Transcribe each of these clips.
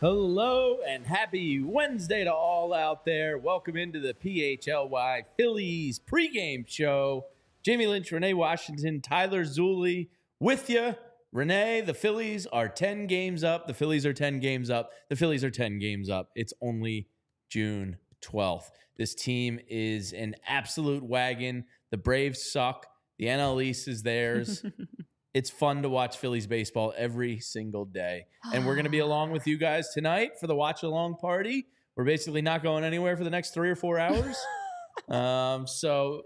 Hello and happy Wednesday to all out there. Welcome into the PHLY Phillies Pregame Show. Jamie Lynch, Renee Washington, Tyler Zulli with you. Renee, the Phillies are 10 games up. The Phillies are 10 games up. The Phillies are 10 games up. It's only June 12th. This team is an absolute wagon. The Braves suck. The NL East is theirs. It's fun to watch Phillies baseball every single day. And we're going to be along with you guys tonight for the watch-along party. We're basically not going anywhere for the next 3 or 4 hours.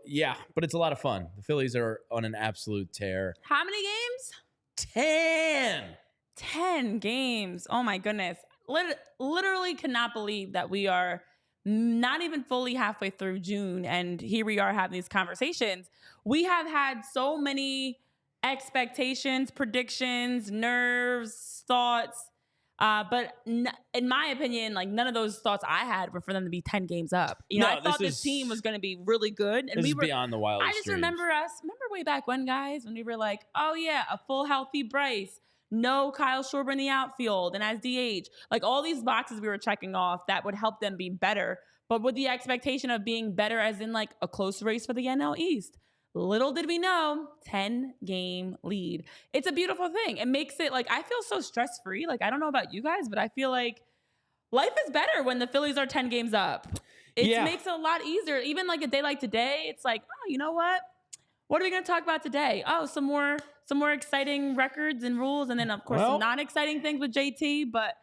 Yeah, but it's a lot of fun. The Phillies are on an absolute tear. How many games? 10! 10 games. Oh, my goodness. Literally cannot believe that we are not even fully halfway through June, and here we are having these conversations. We have had so many expectations, predictions, nerves, thoughts. But in my opinion, like none of those thoughts I had were for them to be 10 games up. I thought this team was going to be really good. And we were beyond the wildest I just dreams. remember way back when, guys, when we were like, oh yeah, a full healthy Bryce, no Kyle Schwarber in the outfield, and as DH, like all these boxes we were checking off that would help them be better, but with the expectation of being better as in like a close race for the NL East. Little did we know, 10-game lead. It's a beautiful thing. It makes it like, I feel so stress-free. Like, I don't know about you guys, but I feel like life is better when the Phillies are 10 games up. It makes it a lot easier. Even like a day like today, it's like, oh, you know what? What are we going to talk about today? Oh, some more exciting records and rules. And then, of course, some non-exciting things with JT. But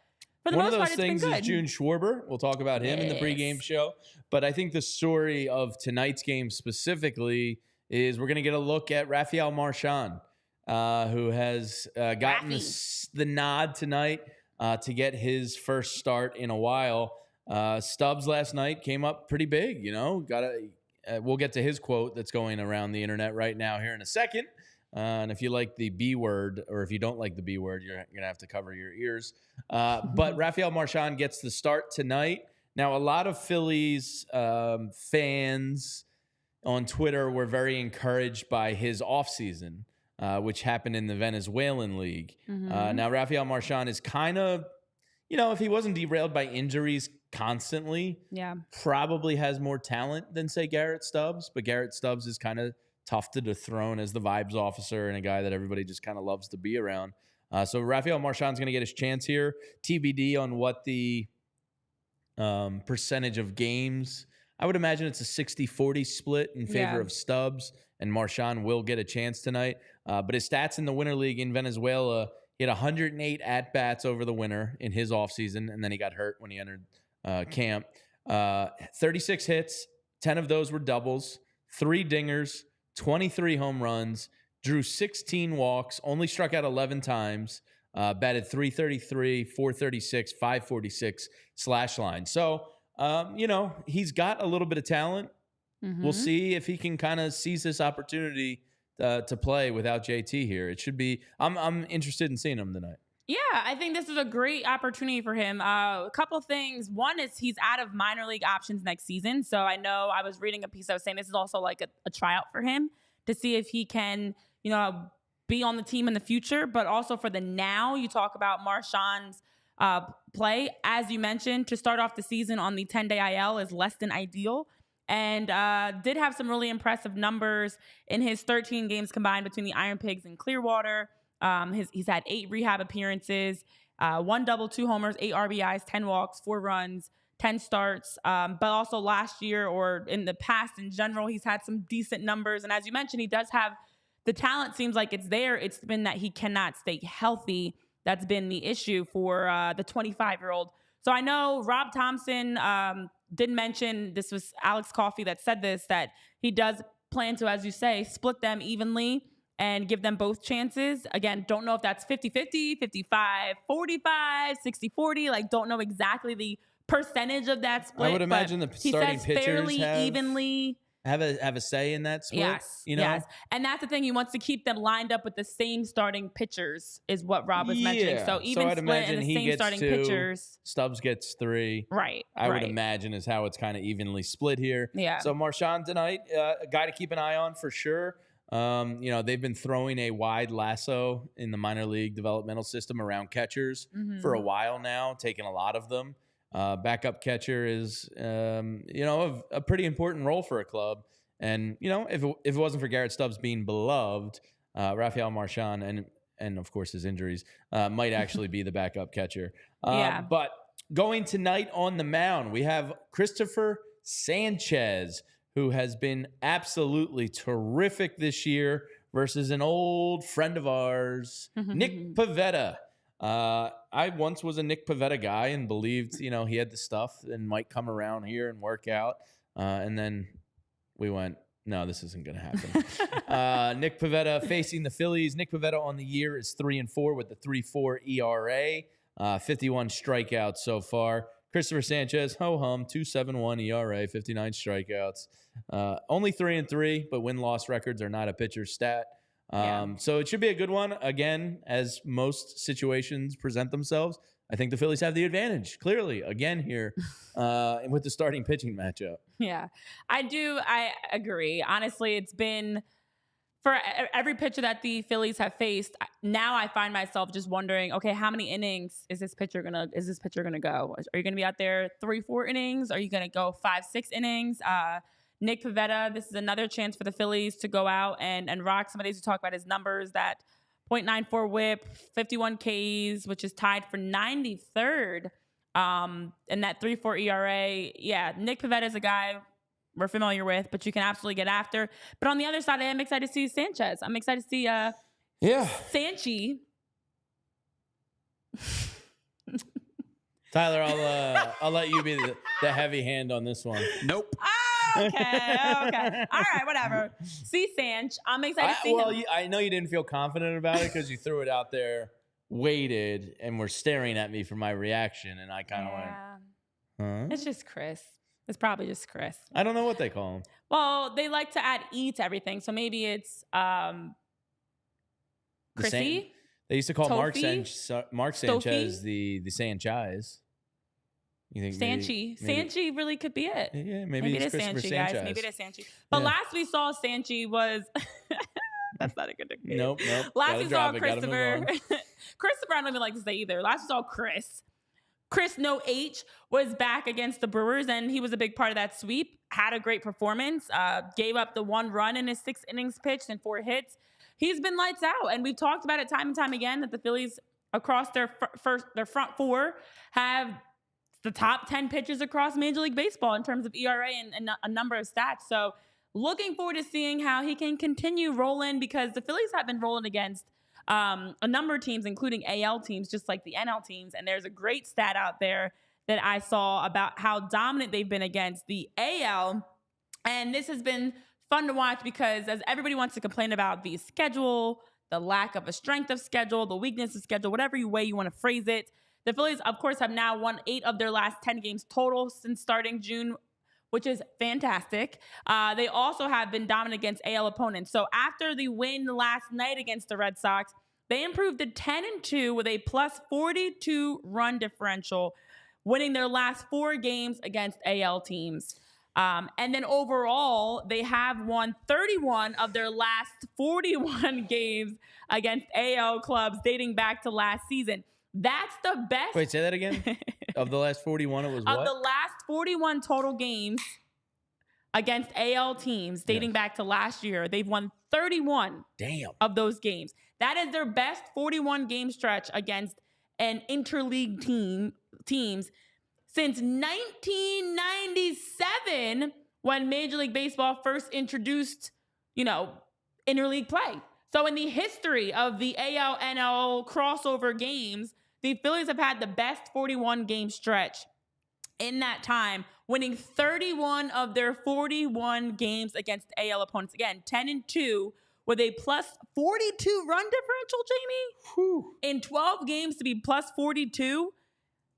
for the most part, it's been good. One of those things is June Schwarber. We'll talk about him in the pregame show. But I think the story of tonight's game specifically is we're going to get a look at Rafael Marchand, who has gotten the nod tonight to get his first start in a while. Stubbs last night came up pretty big, we'll get to his quote that's going around the internet right now here in a second. And if you like the B word, or if you don't like the B word, you're going to have to cover your ears. But Rafael Marchand gets the start tonight. Now, a lot of Phillies fans on Twitter were very encouraged by his offseason, which happened in the Venezuelan League. Now, Rafael Marchand is kind of, if he wasn't derailed by injuries constantly, probably has more talent than, say, Garrett Stubbs. But Garrett Stubbs is kind of tough to dethrone as the vibes officer and a guy that everybody just kind of loves to be around. So Rafael Marchand's going to get his chance here. TBD on what the percentage of games. I would imagine it's a 60-40 split in favor of Stubbs, and Marchand will get a chance tonight. But his stats in the Winter League in Venezuela, he had 108 at-bats over the winter in his offseason, and then he got hurt when he entered camp. 36 hits, 10 of those were doubles, 3 dingers, 23 home runs, drew 16 walks, only struck out 11 times, batted .333, .436, .546 slash line. So, he's got a little bit of talent. We'll see if he can kind of seize this opportunity to play without JT here. It should be. I'm interested in seeing him tonight. Yeah, I think this is a great opportunity for him. A couple things. One is he's out of minor league options next season. So I know I was reading a piece that was saying this is also like a tryout for him to see if he can, be on the team in the future. But also for the now, you talk about Marchand's play. As you mentioned, to start off the season on the 10-day IL is less than ideal. And did have some really impressive numbers in his 13 games combined between the Iron Pigs and Clearwater. He's had 8 rehab appearances, 1 double, 2 homers, 8 RBIs, 10 walks, 4 runs, 10 starts. But also last year or in the past in general, he's had some decent numbers. And as you mentioned, he does have the talent. Seems like it's there. It's been that he cannot stay healthy. That's been the issue for the 25-year-old. So I know Rob Thompson did mention, this was Alex Coffey that said this, that he does plan to, as you say, split them evenly and give them both chances. Again, don't know if that's 50-50, 55-45, 60-40. Like, don't know exactly the percentage of that split. I would imagine the starting pitchers fairly evenly have a say in that split. Yes, yes. And that's the thing. He wants to keep them lined up with the same starting pitchers is what Rob was mentioning. So even split and the same starting pitchers. Stubbs gets 3. Right. I would imagine is how it's kind of evenly split here. Yeah. So Marchand tonight, a guy to keep an eye on for sure. They've been throwing a wide lasso in the minor league developmental system around catchers for a while now, taking a lot of them. Backup catcher is, a pretty important role for a club. And, if it wasn't for Garrett Stubbs being beloved, Rafael Marchand and of course his injuries might actually be the backup catcher. But going tonight on the mound, we have Cristopher Sanchez, who has been absolutely terrific this year, versus an old friend of ours, Nick Pivetta. I once was a Nick Pivetta guy and believed, he had the stuff and might come around here and work out. And then we went, no, this isn't going to happen. Nick Pivetta facing the Phillies. Nick Pivetta on the year is 3-4 with the 3.4 ERA, 51 strikeouts so far. Cristopher Sanchez, ho-hum, 2.71 ERA, 59 strikeouts. Only 3-3, but win-loss records are not a pitcher's stat. So it should be a good one. Again, as most situations present themselves, I think the Phillies have the advantage, clearly, again here with the starting pitching matchup. Yeah, I do. I agree. Honestly, it's been for every pitcher that the Phillies have faced. Now I find myself just wondering, okay, how many innings is this pitcher gonna go? Are you gonna be out there 3-4 innings? Are you gonna go 5-6 innings? Nick Pivetta, this is another chance for the Phillies to go out and rock. Some of these we talk about his numbers, that .94 whip, 51 Ks, which is tied for 93rd. And that 3.4 ERA. Yeah, Nick Pivetta is a guy we're familiar with, but you can absolutely get after. But on the other side, I am excited to see Sanchez. I'm excited to see Sanchi. Tyler, I'll let you be the heavy hand on this one. Nope. Okay. All right, whatever. See Sanch. I'm excited to see him. I know you didn't feel confident about it because you threw it out there, waited, and were staring at me for my reaction, and I kind of went, huh? It's just Chris. It's probably just Chris. I don't know what they call him. Well, they like to add E to everything, so maybe it's Chrissy. They used to call Tofi? Mark Sanchez the Sanchez. You think Sanchi? Sanchi really could be it. Yeah, maybe it is Sanchi, guys. Maybe it is Sanchi. But last we saw Sanchi was that's not a good nickname. Nope. Last we saw Christopher. Christopher, I don't even like to say either. Last we saw Chris. Chris, no H, was back against the Brewers, and he was a big part of that sweep. Had a great performance. Gave up the 1 run in his 6 innings pitched and 4 hits. He's been lights out, and we've talked about it time and time again that the Phillies across their front 4 have the top 10 pitchers across Major League Baseball in terms of ERA and a number of stats. So looking forward to seeing how he can continue rolling, because the Phillies have been rolling against a number of teams, including AL teams, just like the NL teams. And there's a great stat out there that I saw about how dominant they've been against the AL. And this has been fun to watch because as everybody wants to complain about the schedule, the lack of a strength of schedule, the weakness of schedule, whatever way you want to phrase it, the Phillies, of course, have now won 8 of their last 10 games total since starting June, which is fantastic. They also have been dominant against AL opponents. So after the win last night against the Red Sox, they improved to 10-2 with a plus 42 run differential, winning their last 4 games against AL teams. And then overall, they have won 31 of their last 41 games against AL clubs dating back to last season. That's the best. Wait, say that again? Of the last 41, it was what? Of the last 41 total games against AL teams dating back to last year, they've won 31 of those games. That is their best 41 game stretch against an interleague teams since 1997, when Major League Baseball first introduced, interleague play. So in the history of the AL-NL crossover games, the Phillies have had the best 41 game stretch in that time, winning 31 of their 41 games against AL opponents. Again, 10-2 with a plus 42 run differential, Jamie. Whew. In 12 games to be plus 42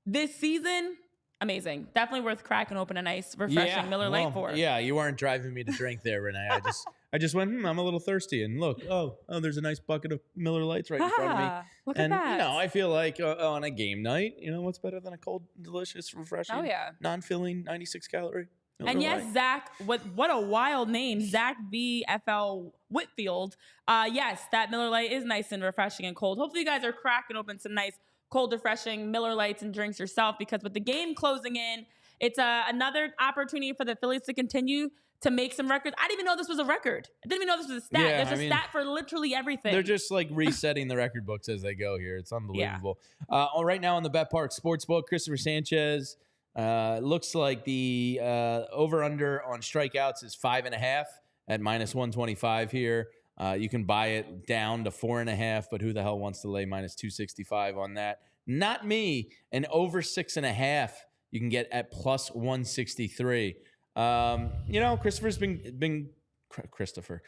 this season. Amazing. Definitely worth cracking open a nice, refreshing Miller Lite for. Yeah, you weren't driving me to drink there, Renee. I just went, I'm a little thirsty. And look, there's a nice bucket of Miller Lights right in front of me. Look at that. I feel like on a game night, what's better than a cold, delicious, refreshing, non-filling, 96 calorie? And yes, Zach, what a wild name, Zach VFL Whitfield. Yes, that Miller Lite is nice and refreshing and cold. Hopefully you guys are cracking open some nice, cold, refreshing Miller Lites and drinks yourself, because with the game closing in, it's another opportunity for the Phillies to continue to make some records. I didn't even know this was a record. I didn't even know this was a stat. Yeah, There's a stat for literally everything. They're just like resetting the record books as they go here. It's unbelievable. Right now on the Bet Park Sportsbook, Cristopher Sanchez, looks like the over-under on strikeouts is 5.5 at -125 here. You can buy it down to 4.5, but who the hell wants to lay -265 on that? Not me. And over 6.5, you can get at +163. Christopher's been Christopher.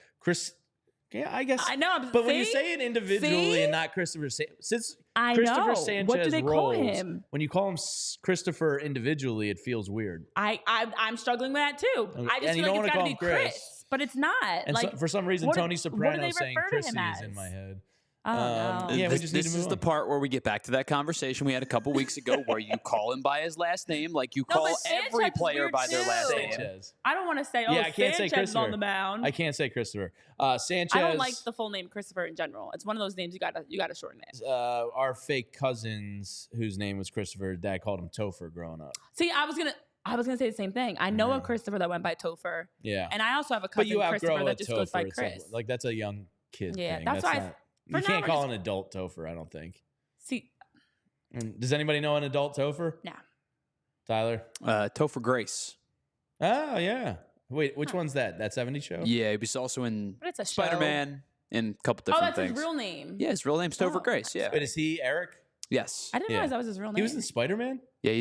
Yeah, I guess. I know. But when you say it individually and not Christopher, since Cristopher Sanchez what do they call rolls, him? when you call him Christopher individually, it feels weird. I'm struggling with that too. I just feel like it's got to be Chris, but it's not. And like, for some reason, Tony Soprano what saying Chrissy is in my head. Oh, no. Yeah, this is the part where we get back to that conversation we had a couple weeks ago where you call him by his last name, like you call every player by their last name. Sanchez. I don't want to say, I can't say Sanchez Christopher. on the mound. I can't say Christopher. Sanchez. I don't like the full name Christopher in general. It's one of those names you gotta shorten it. Our fake cousins, whose name was Christopher, Dad called him Topher growing up. See, I was gonna say the same thing. I know a Christopher that went by Topher. Yeah. And I also have a cousin Christopher that just goes by Topher. Chris. Like that's a young kid Yeah, thing. that's why you can't call an adult Topher, I don't think. See, does anybody know an adult Topher? No. Tyler? Topher Grace. Oh, yeah. Wait, which one's that? That 70s show? Yeah, he was also in but it's a Spider-Man and a couple different things. His real name. Yeah, his real name's Topher Grace. Yeah. But is he Eric? Yes. I didn't realize that was his real name. He was in Spider-Man? Yeah,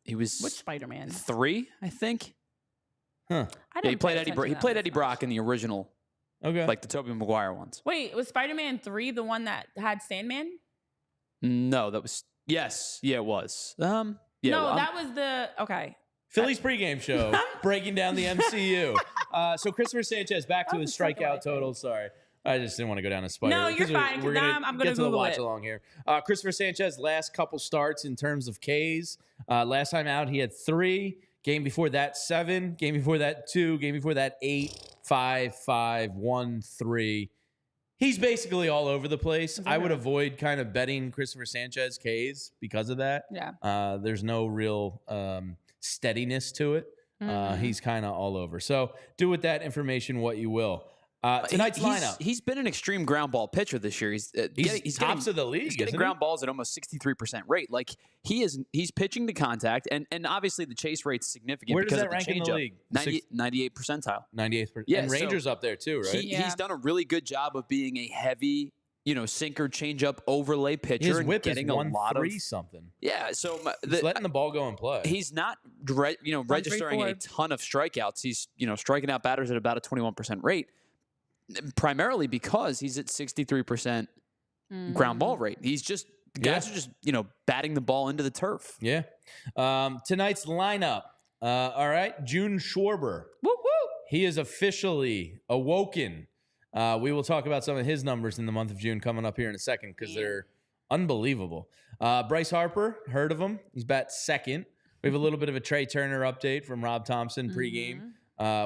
he was Which Spider-Man? 3, I think. Huh. Yeah, he played Eddie Brock in the original. Okay. Like the Tobey Maguire ones. Wait, was Spider-Man 3 the one that had Sandman? No, that was yes. Yeah, it was. Yeah, no, that was the okay. Phillies Pregame Show, breaking down the MCU. So Cristopher Sanchez, back to his strikeout total. Sorry. I just didn't want to go down a spider. No, you're fine. We're gonna I'm going get to to the watch it. along here. Cristopher Sanchez, last couple starts in terms of Ks. Last time out, he had 3. Game before that, 7. Game before that, 2. Game before that, 8, 5, 5, 1, 3. He's basically all over the place. I would avoid kind of betting Cristopher Sanchez Ks because of that. Yeah. There's no real steadiness to it. He's kind of all over. So do with that information what you will. Tonight's lineup. He's been an extreme ground ball pitcher this year. He's tops of the league. He's getting ground balls at almost 63% rate. Like he's pitching to contact, and obviously the chase rate's significant. Where does because that rank in the league? 98th percentile. 98th. Yeah, and Rangers up there too, right? He's done a really good job of being a heavy, sinker changeup overlay pitcher. His and whip getting is a lot of something. Yeah, so he's letting the ball go and play. He's not, registering a ton of strikeouts. He's striking out batters at about a 21% rate. Primarily because he's at 63% ground ball rate. He's just guys are just batting the ball into the turf. Yeah. Tonight's lineup. All right, June Schwarber. Woo woo. He is officially awoken. We will talk about some of his numbers in the month of June coming up here in a second because they're unbelievable. Bryce Harper, heard of him? He's bat second. We have a little bit of a Trey Turner update from Rob Thompson pregame.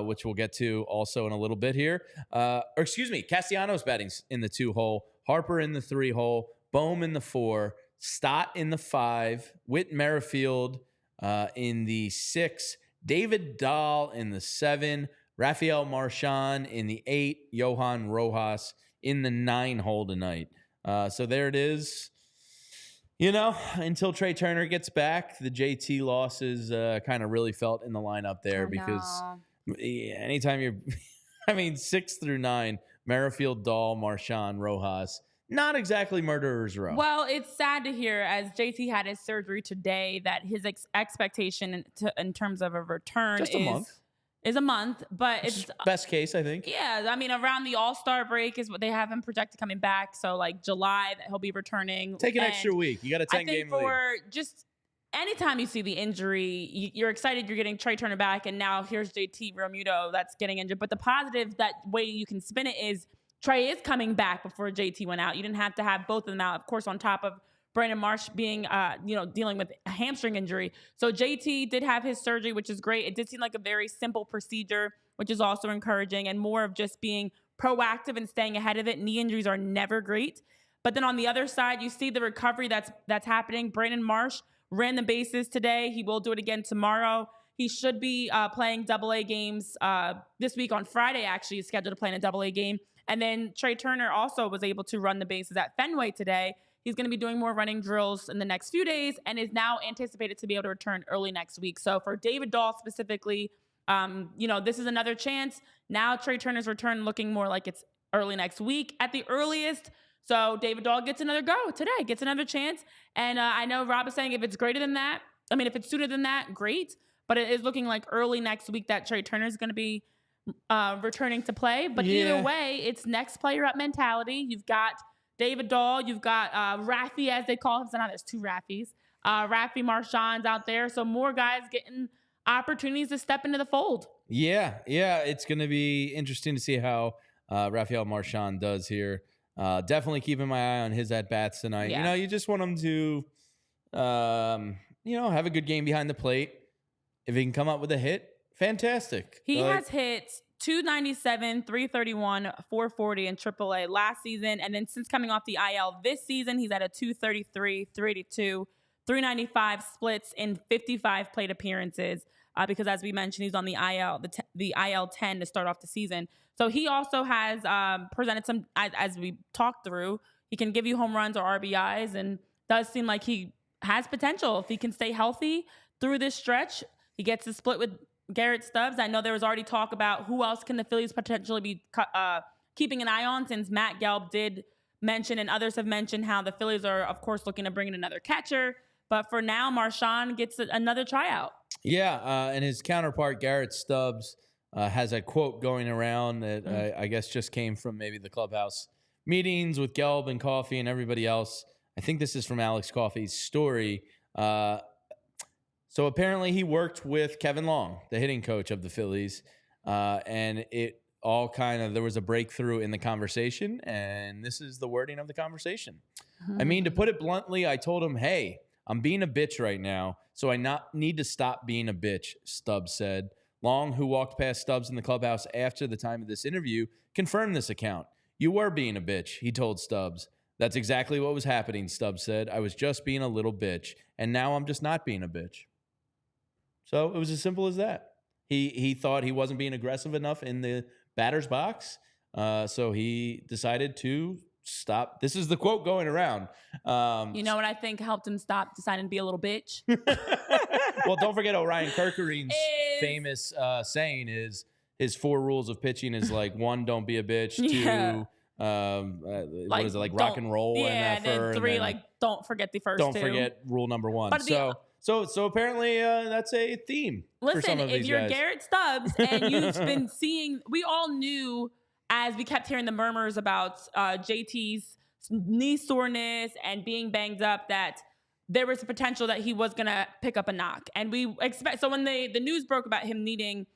Which we'll get to also in a little bit here. Castellanos batting in the 2 hole, Harper in the 3 hole, Bohm in the 4, Stott in the 5, Whit Merrifield in the 6, David Dahl in the 7, Rafael Marchand in the 8, Johan Rojas in the 9 hole tonight. So there it is. Until Trey Turner gets back, the JT losses kind of really felt in the lineup there because anytime you're, 6 through 9, Merrifield, Dahl, Marchand, Rojas, not exactly murderer's row. Well, it's sad to hear as JT had his surgery today that his expectation in terms of a return is a month, but it's best case, I think. Yeah, around the All-Star break is what they have him projected coming back. So like July that he'll be returning. Take an extra week. You got a 10-game lead. Just anytime you see the injury, you're excited you're getting Trey Turner back, and now here's JT Realmuto that's getting injured. But the positive that way you can spin it is Trey is coming back before JT went out. You didn't have to have both of them out, of course, on top of Brandon Marsh being, dealing with a hamstring injury. So JT did have his surgery, which is great. It did seem like a very simple procedure, which is also encouraging, and more of just being proactive and staying ahead of it. Knee injuries are never great. But then on the other side, you see the recovery that's happening. Brandon Marsh ran the bases today. He will do it again tomorrow. He should be playing AA games this week on Friday, actually. He's scheduled to play in a AA game. And then Trey Turner also was able to run the bases at Fenway today. He's going to be doing more running drills in the next few days and is now anticipated to be able to return early next week. So for David Dahl specifically, this is another chance. Now Trey Turner's return looking more like it's early next week at the earliest. So David Dahl gets another go today, gets another chance. And I know Rob is saying if it's greater than that, if it's sooner than that, great. But it is looking like early next week that Trey Turner is going to be returning to play. But either way, it's next player up mentality. You've got David Dahl, you've got Rafi, as they call him. So now there's two Rafis. Rafi Marchand's out there. So more guys getting opportunities to step into the fold. Yeah. It's going to be interesting to see how Rafael Marchand does here. Definitely keeping my eye on his at-bats tonight. Yeah. You just want him to, have a good game behind the plate. If he can come up with a hit, fantastic. He has hit 297, 331, 440 in AAA last season. And then since coming off the IL this season, he's at a 233, 382, 395 splits in 55 plate appearances. Because as we mentioned, he's on the IL, the IL 10 to start off the season. So he also has presented some, as we talked through, he can give you home runs or RBIs, and does seem like he has potential if he can stay healthy through this stretch. He gets a split with Garrett Stubbs. I know there was already talk about who else can the Phillies potentially be keeping an eye on, since Matt Gelb did mention and others have mentioned how the Phillies are, of course, looking to bring in another catcher. But for now, Marchand gets another tryout. Yeah, and his counterpart, Garrett Stubbs, has a quote going around that I guess just came from maybe the clubhouse meetings with Gelb and Coffey and everybody else. I think this is from Alex Coffey's story. So apparently he worked with Kevin Long, the hitting coach of the Phillies, and it all there was a breakthrough in the conversation, and this is the wording of the conversation. To put it bluntly, I told him, hey, I'm being a bitch right now, so I need to stop being a bitch, Stubbs said. Long, who walked past Stubbs in the clubhouse after the time of this interview, confirmed this account. You were being a bitch, he told Stubbs. That's exactly what was happening, Stubbs said. I was just being a little bitch, and now I'm just not being a bitch. So it was as simple as that. He thought he wasn't being aggressive enough in the batter's box, so he decided to stop. This is the quote going around. You know what I think helped him stop deciding to be a little bitch? Well, don't forget Orion Kerkering's famous saying is his 4 rules of pitching is like 1, don't be a bitch. 2, what is it, like rock and roll? Yeah, and then 3, don't forget the first 2. Don't forget rule number 1. But So apparently that's a theme. Listen, for some of if these you're guys. Garrett Stubbs and you've been seeing, we all knew as we kept hearing the murmurs about JT's knee soreness and being banged up that there was a potential that he was going to pick up a knock. And we expect, so when the news broke about him needing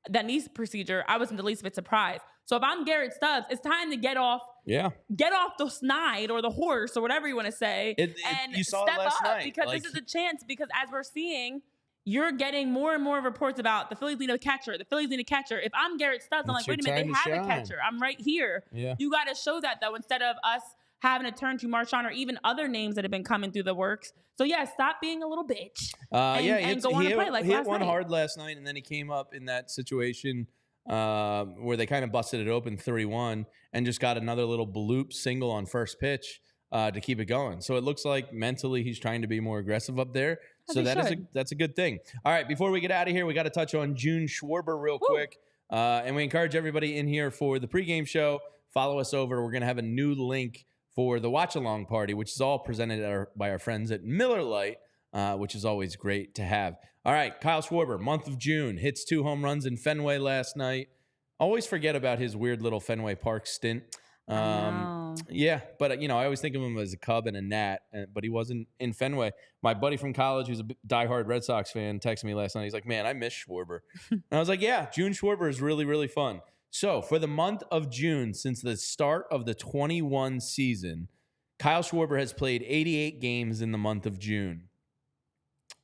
that knee procedure, I wasn't the least bit surprised. So if I'm Garrett Stubbs, it's time to get off the snide or the horse or whatever you want to say, and you saw step it last up night. because this is a chance. Because as we're seeing, you're getting more and more reports about the Phillies need a catcher. The Phillies need a catcher. If I'm Garrett Stubbs, I'm like, wait a minute, they have a catcher. I'm right here. Yeah. You got to show that though, instead of us having to turn to Marchand or even other names that have been coming through the works. So yeah, stop being a little bitch. And go on and play like he hit last one night. hard last night, and then he came up in that situation where they kind of busted it open 3-1 and just got another little bloop single on first pitch to keep it going. So it looks like mentally he's trying to be more aggressive up there. So that's a good thing. All right, before we get out of here, we got to touch on June Schwarber real quick. And we encourage everybody in here for the pregame show. Follow us over. We're going to have a new link for the watch-along party, which is all presented by our friends at Miller Lite, which is always great to have. All right, Kyle Schwarber, month of June, hits 2 home runs in Fenway last night. Always forget about his weird little Fenway Park stint. Yeah, but I always think of him as a Cub and a Nat, but he wasn't in Fenway. My buddy from college, who's a diehard Red Sox fan, texted me last night. He's like, man, I miss Schwarber. And I was like, yeah, June Schwarber is really, really fun. So for the month of June, since the start of the 21 season, Kyle Schwarber has played 88 games in the month of June.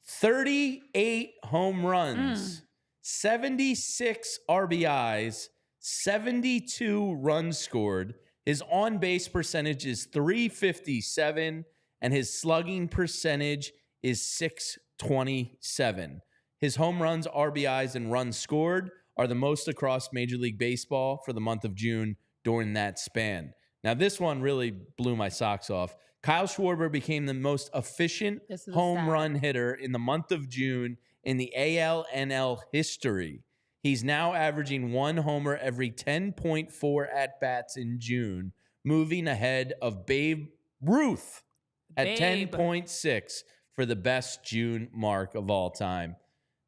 38 home runs, 76 RBIs, 72 runs scored. His on-base percentage is .357, and his slugging percentage is .627. His home runs, RBIs, and runs scored are the most across Major League Baseball for the month of June during that span. Now, this one really blew my socks off. Kyle Schwarber became the most efficient home run hitter in the month of June in the ALNL history. He's now averaging 1 homer every 10.4 at-bats in June, moving ahead of Babe Ruth at 10.6 for the best June mark of all time.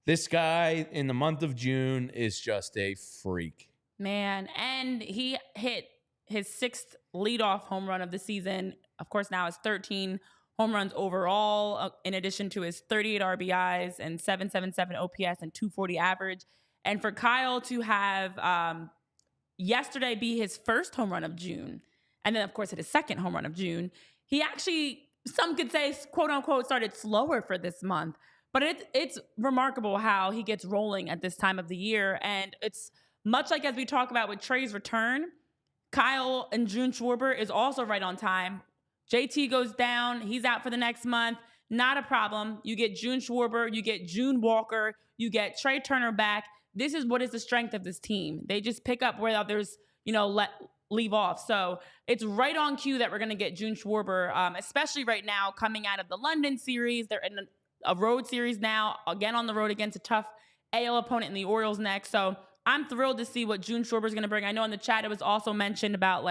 This guy in the month of June is just a freak. Man, and he hit his 6th leadoff home run of the season. Of course, now it's 13 home runs overall, in addition to his 38 RBIs and 777 OPS and 240 average. And for Kyle to have yesterday be his first home run of June, and then, of course, hit his 2nd home run of June, he actually, some could say, quote unquote, started slower for this month. But it's remarkable how he gets rolling at this time of the year. And it's much like as we talk about with Trey's return, Kyle and June Schwarber is also right on time. JT goes down. He's out for the next month. Not a problem. You get June Schwarber. You get June Walker. You get Trey Turner back. This is what is the strength of this team. They just pick up where others, leave off. So it's right on cue that we're going to get June Schwarber, especially right now coming out of the London series. They're in a road series now, again on the road against a tough AL opponent in the Orioles next. So I'm thrilled to see what June Schwarber is going to bring. I know in the chat it was also mentioned about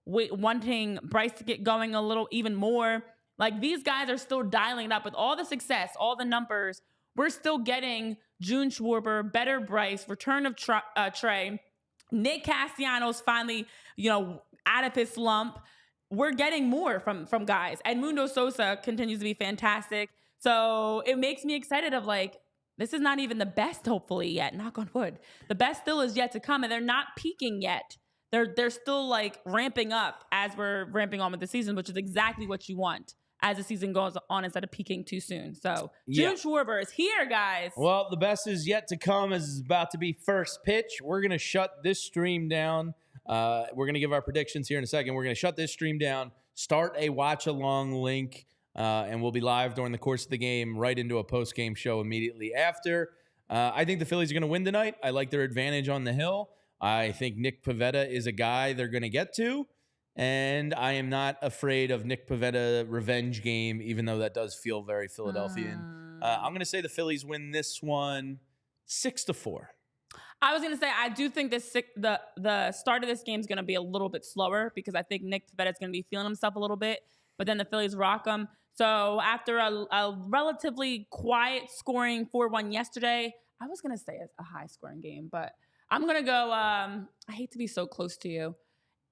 wanting Bryce to get going a little even more. These guys are still dialing it up with all the success, all the numbers. We're still getting June Schwarber, better Bryce, return of Trey. Nick Castellanos finally, out of his slump. We're getting more from guys. And Mundo Sosa continues to be fantastic. So it makes me excited of this is not even the best, hopefully, yet. Knock on wood. The best still is yet to come, and they're not peaking yet. They're still ramping up as we're ramping on with the season, which is exactly what you want as the season goes on instead of peaking too soon. So June Schwarber is here, guys. Well, the best is yet to come as it's about to be first pitch. We're going to shut this stream down. We're going to give our predictions here in a second. We're going to shut this stream down, start a watch-along link, and we'll be live during the course of the game right into a post-game show immediately after. I think the Phillies are going to win tonight. I like their advantage on the hill. I think Nick Pivetta is a guy they're going to get to, and I am not afraid of Nick Pivetta revenge game, even though that does feel very Philadelphian. I'm going to say the Phillies win this one 6-4. I was going to say, I do think the start of this game is going to be a little bit slower because I think Nick Pivetta is going to be feeling himself a little bit, but then the Phillies rock him. So after a relatively quiet scoring 4-1 yesterday, I was going to say a high scoring game, but I'm going to go, I hate to be so close to you.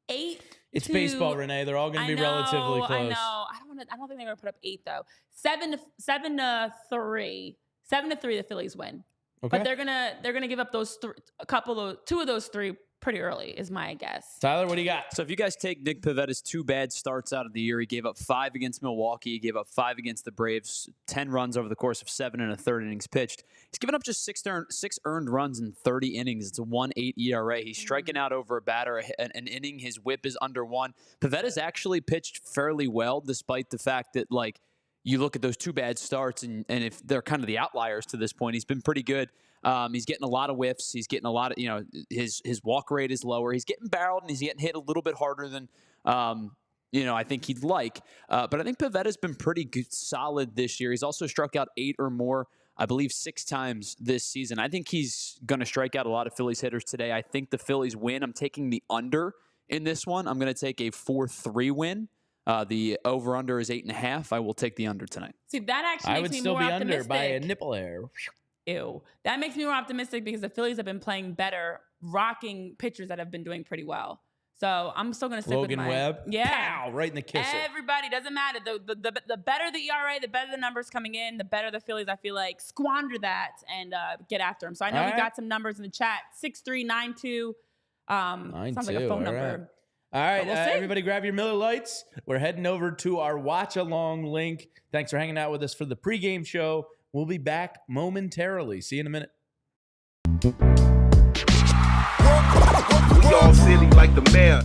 8. It's baseball, Renee. They're all going to be relatively close. I know. I don't think they're going to put up 8 though. 7-3. 7-3 the Phillies win. Okay. But they're gonna give up those 2 of those 3 pretty early is my guess. Tyler, what do you got? So if you guys take Nick Pivetta's 2 bad starts out of the year, he gave up 5 against Milwaukee, he gave up 5 against the Braves, 10 runs over the course of 7 1/3 innings pitched. He's given up just 6 earned runs in 30 innings. It's a 1.8 ERA. He's striking out over a batter an inning. His whip is under 1. Pivetta's actually pitched fairly well, despite the fact that you look at those 2 bad starts, and if they're kind of the outliers to this point, he's been pretty good. He's getting a lot of whiffs. He's getting a lot of, his walk rate is lower. He's getting barreled, and he's getting hit a little bit harder than, I think he'd like. But I think Pivetta's been pretty good, solid this year. He's also struck out 8 or more, I believe 6 times this season. I think he's going to strike out a lot of Phillies hitters today. I think the Phillies win. I'm taking the under in this one. I'm going to take a 4-3 win. The over-under is 8.5. I will take the under tonight. See, that actually makes me more optimistic. I would still be under by a nipple hair. Ew. That makes me more optimistic because the Phillies have been playing better, rocking pitchers that have been doing pretty well. So I'm still going to stick with my... Logan Webb? Yeah. Pow, right in the kisser. Everybody, doesn't matter. The better the ERA, the better the numbers coming in, the better the Phillies, I feel like, squander that and get after them. So I know we got some numbers in the chat. 6392. Sounds like a phone number. All right, We'll see. everybody grab your Miller Lights. We're heading over to our watch-along link. Thanks for hanging out with us for the pregame show. We'll be back momentarily. See you in a minute. We all silly like the mayor.